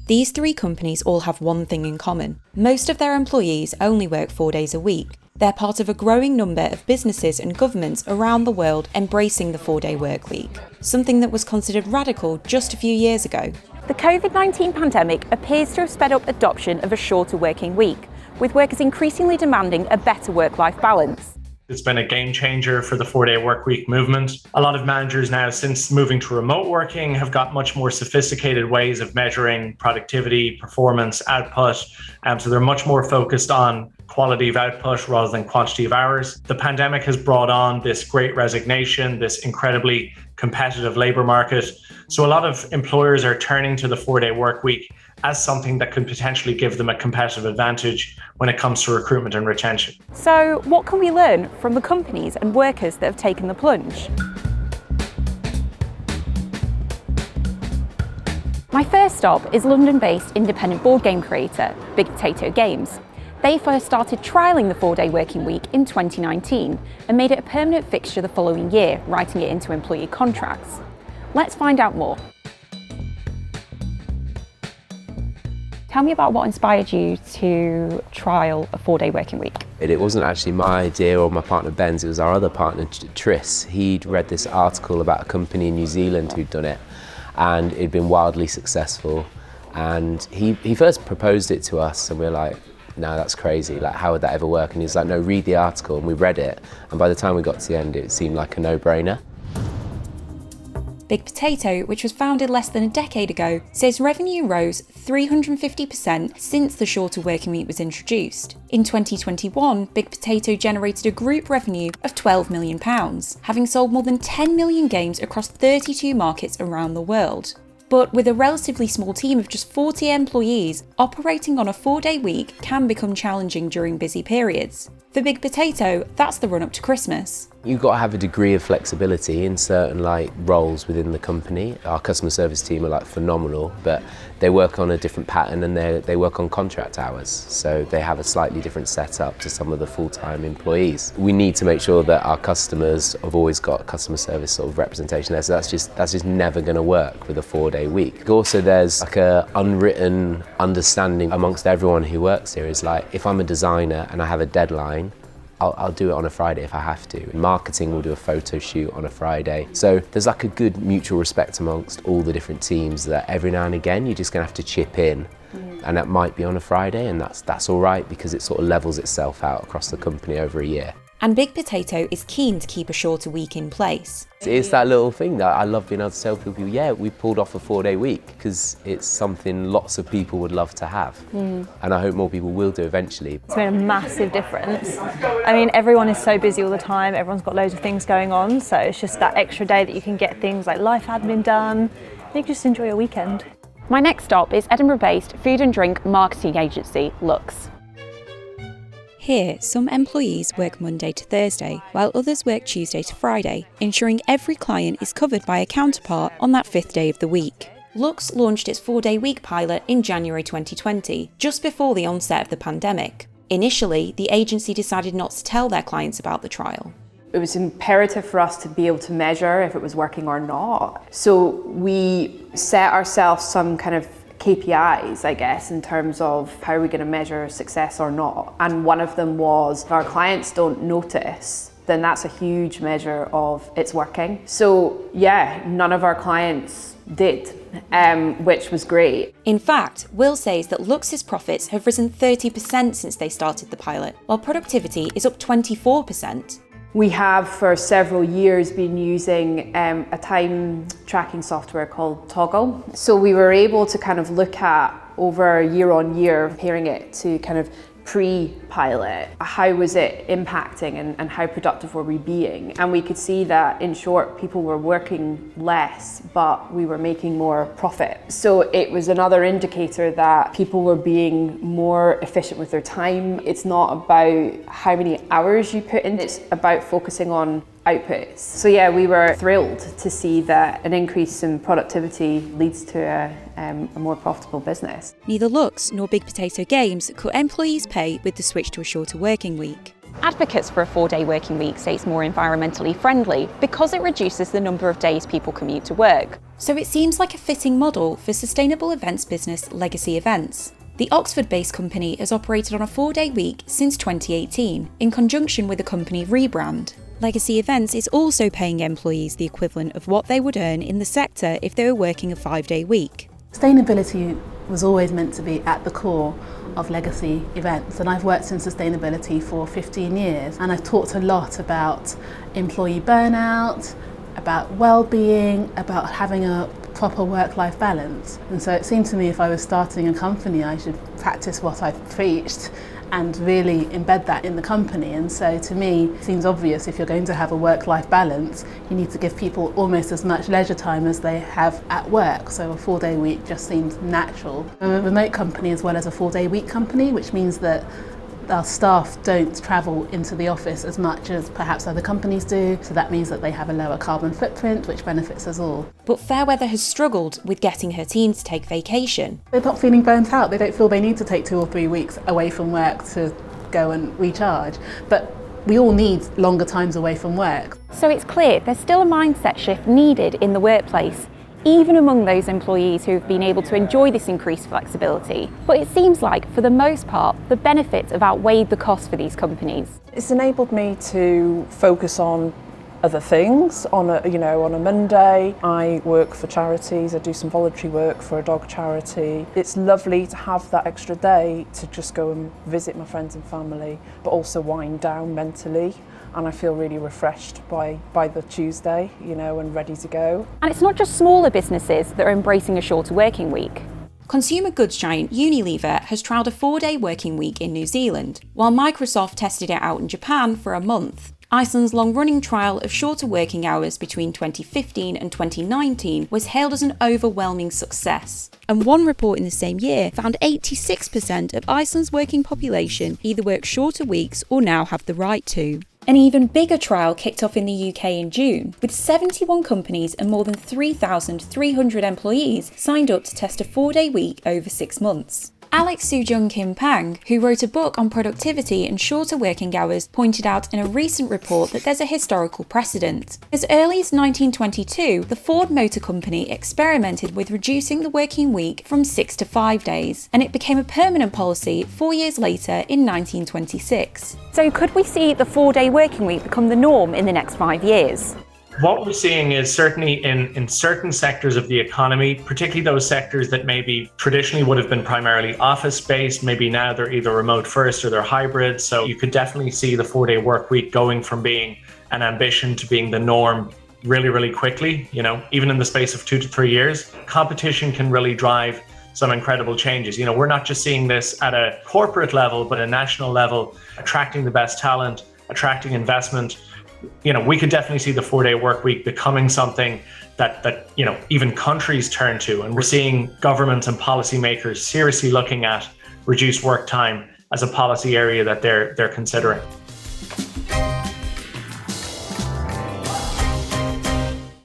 These three companies all have one thing in common. Most of their employees only work 4 days a week. They're part of a growing number of businesses and governments around the world embracing the 4-day work week, something that was considered radical just a few years ago. The COVID-19 pandemic appears to have sped up adoption of a shorter working week, with workers increasingly demanding a better work-life balance. It's been a game changer for the 4-day workweek movement. A lot of managers now, since moving to remote working, have got much more sophisticated ways of measuring productivity, performance, output. So they're much more focused on quality of output rather than quantity of hours. The pandemic has brought on this great resignation, this incredibly competitive labor market. So a lot of employers are turning to the 4-day workweek as something that could potentially give them a competitive advantage when it comes to recruitment and retention. So what can we learn from the companies and workers that have taken the plunge? My first stop is London-based independent board game creator, Big Potato Games. They first started trialling the 4-day working week in 2019 and made it a permanent fixture the following year, writing it into employee contracts. Let's find out more. Tell me about what inspired you to trial a 4-day working week. It wasn't actually my idea or my partner Ben's, it was our other partner Tris. He'd read this article about a company in New Zealand who'd done it and it'd been wildly successful. And he first proposed it to us and we were like, no, that's crazy, like how would that ever work? And he was like, no, read the article, and we read it. And by the time we got to the end, it seemed like a no-brainer. Big Potato, which was founded less than a decade ago, says revenue rose 350% since the shorter working week was introduced. In 2021, Big Potato generated a group revenue of £12 million, having sold more than 10 million games across 32 markets around the world. But with a relatively small team of just 40 employees, operating on a 4-day week can become challenging during busy periods. For Big Potato, that's the run-up to Christmas. You've got to have a degree of flexibility in certain roles within the company. Our customer service team are phenomenal, but they work on a different pattern and they work on contract hours. So they have a slightly different setup to some of the full-time employees. We need to make sure that our customers have always got customer service sort of representation there. So that's just never going to work with a 4-day week. Also, there's a unwritten understanding amongst everyone who works here is if I'm a designer and I have a deadline, I'll do it on a Friday if I have to. In marketing, we'll do a photo shoot on a Friday. So there's a good mutual respect amongst all the different teams that every now and again you're just gonna have to chip in. And that might be on a Friday, and that's all right because it sort of levels itself out across the company over a year. And Big Potato is keen to keep a shorter week in place. It's that little thing that I love being able to tell people, yeah, we pulled off a 4-day week because it's something lots of people would love to have. And I hope more people will do eventually. It's made a massive difference. I mean, everyone is so busy all the time, everyone's got loads of things going on, so it's just that extra day that you can get things like life admin done, you can just enjoy your weekend. My next stop is Edinburgh-based food and drink marketing agency, Lux. Here, some employees work Monday to Thursday, while others work Tuesday to Friday, ensuring every client is covered by a counterpart on that 5th day of the week. Lux launched its 4-day week pilot in January 2020, just before the onset of the pandemic. Initially, the agency decided not to tell their clients about the trial. It was imperative for us to be able to measure if it was working or not. So we set ourselves some kind of KPIs, I guess, in terms of how are we going to measure success or not. And one of them was if our clients don't notice, then that's a huge measure of it's working. So yeah, none of our clients did, which was great. In fact, Will says that Lux's profits have risen 30% since they started the pilot, while productivity is up 24%. We have for several years been using a time tracking software called Toggle. So we were able to kind of look at over year on year, comparing it to kind of pre-pilot, how was it impacting and how productive were we being? And we could see that, in short, people were working less, but we were making more profit. So it was another indicator that people were being more efficient with their time. It's not about how many hours you put in, it's about focusing on outputs. So yeah, we were thrilled to see that an increase in productivity leads to a more profitable business. Neither Lux nor Big Potato Games cut employees' pay with the switch to a shorter working week. Advocates for a 4-day working week say it's more environmentally friendly because it reduces the number of days people commute to work. So it seems like a fitting model for sustainable events business Legacy Events. The Oxford-based company has operated on a 4-day week since 2018, in conjunction with the company rebrand. Legacy Events is also paying employees the equivalent of what they would earn in the sector if they were working a 5-day week. Sustainability was always meant to be at the core of Legacy Events, and I've worked in sustainability for 15 years, and I've talked a lot about employee burnout, about well-being, about having a proper work-life balance. And so it seemed to me if I was starting a company, I should practice what I've preached and really embed that in the company. And so to me, it seems obvious if you're going to have a work-life balance, you need to give people almost as much leisure time as they have at work. So a 4-day week just seems natural. I'm a remote company as well as a 4-day week company, which means that our staff don't travel into the office as much as perhaps other companies do, so that means that they have a lower carbon footprint, which benefits us all. But Fairweather has struggled with getting her team to take vacation. They're not feeling burnt out, they don't feel they need to take 2 or 3 weeks away from work to go and recharge, but we all need longer times away from work. So it's clear there's still a mindset shift needed in the workplace, even among those employees who have been able to enjoy this increased flexibility. But it seems like, for the most part, the benefits have outweighed the costs for these companies. It's enabled me to focus on other things. On a Monday, I work for charities. I do some voluntary work for a dog charity. It's lovely to have that extra day to just go and visit my friends and family, but also wind down mentally. And I feel really refreshed by the Tuesday, and ready to go. And it's not just smaller businesses that are embracing a shorter working week. Consumer goods giant Unilever has trialled a 4-day working week in New Zealand, while Microsoft tested it out in Japan for a month. Iceland's long-running trial of shorter working hours between 2015 and 2019 was hailed as an overwhelming success. And one report in the same year found 86% of Iceland's working population either work shorter weeks or now have the right to. An even bigger trial kicked off in the UK in June, with 71 companies and more than 3,300 employees signed up to test a 4-day week over 6 months. Alex Soo-Jung Kim Pang, who wrote a book on productivity and shorter working hours, pointed out in a recent report that there's a historical precedent. As early as 1922, the Ford Motor Company experimented with reducing the working week from 6 to 5 days, and it became a permanent policy 4 years later in 1926. So could we see the 4-day working week become the norm in the next 5 years? What we're seeing is certainly in certain sectors of the economy, particularly those sectors that maybe traditionally would have been primarily office-based, maybe now they're either remote first or they're hybrid. So you could definitely see the 4-day work week going from being an ambition to being the norm really, really quickly, even in the space of 2 to 3 years. Competition can really drive some incredible changes. We're not just seeing this at a corporate level, but a national level, attracting the best talent, attracting investment. We could definitely see the 4-day work week becoming something that even countries turn to. And we're seeing governments and policymakers seriously looking at reduced work time as a policy area that they're considering.